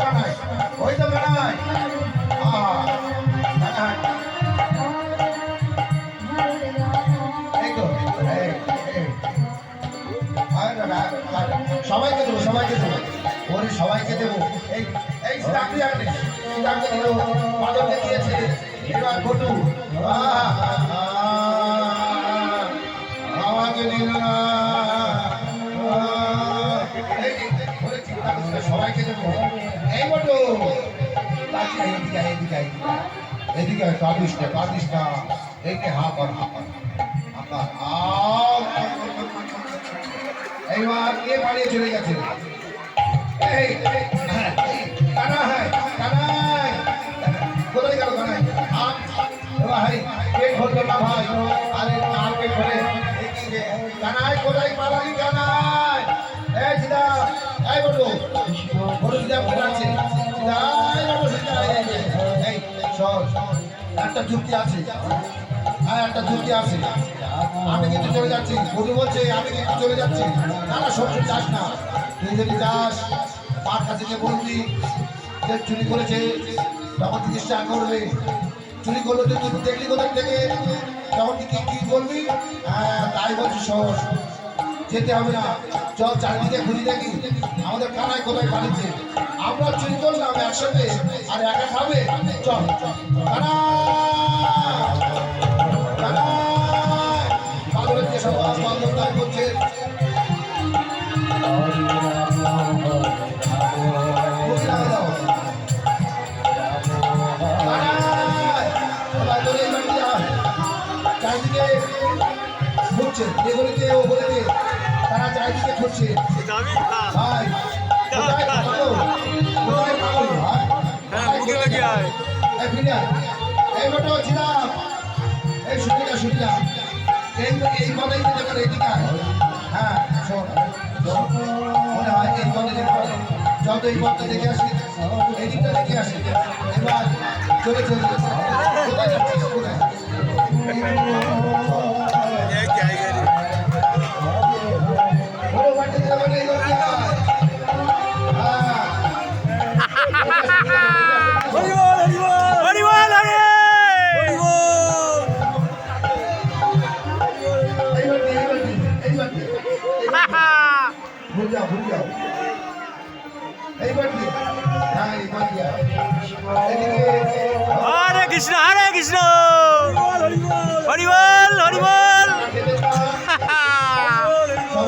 কানাই, ওই তো কানাই। এই তো, সবাইকে দেবো, সবাইকে দেবো, ওরে সবাইকে দেবো। এই এই চাকরি আগে চাকরি দিল, মাদককে দিয়েছে, এবার ঘটু আমাকে দিল না। সবাইকে দেবো। এই ঘটু এদিকে এদিকে এদিকে কাঁদিস না, কাঁদিস না। এইকে হা কর, হা কর, হা কর। এইবার কে বাড়িয়ে চলে গেছে? এই কানাই, কানাই কোথায় গেল কানাই? ভাই পেট ভরলো না ভাই, আরে আর পেট ভরে কানাই কোথায় পালালি? কানাই এই সিধা, এই বলো বলো সিধা কোথায় আছে? সিধা বলো সিধা। এই সর, একটা যুক্তি আছে, হ্যাঁ একটা যুক্তি আছে। আমি কিন্তু চলে যাচ্ছি, বধু বলছে আমি কিন্তু চলে যাচ্ছি। না না সবসময় যাস না, তুই যদি যাস মার কাছে গিয়ে বলবি যে চুরি করেছে, তখন জিনিসটা করবে। চুরি করলো তুই তুই দেখলি কোথায় থেকে, তখন কি কি বলবি? হ্যাঁ তাই বলছি, সহজ যেতে হবে না। চল চারিদিকে খুঁজি দেখি আমাদের কানাই কোথায় পালিয়েছে। আমরা চুরি করলাম একসাথে আর একা খাবে। চল কানাই, পাগলের যে সব বান্ধব তাই করছে। চারিদিকে ঘুরছে, এগুলিতে ওগুলিতে তারা চারিদিকে ঘুরছে। ভাই কোথায় পাগল, কোথায় পাগল ভাই? এই মতো ছিলাম, এই শুনিয়া শুনিয়া এই কথাই যেতে পারে। এদিকে হ্যাঁ শোন, মনে হয় এই পথে যেতে পারে। যত এই পথটা দেখে আসি, এই দিকটা দেখে আসি। এবার চলে চলে কোথায় যাচ্ছিস? কোথায় হরে কৃষ্ণ, হরে কৃষ্ণ, হরি বল, হরি বল।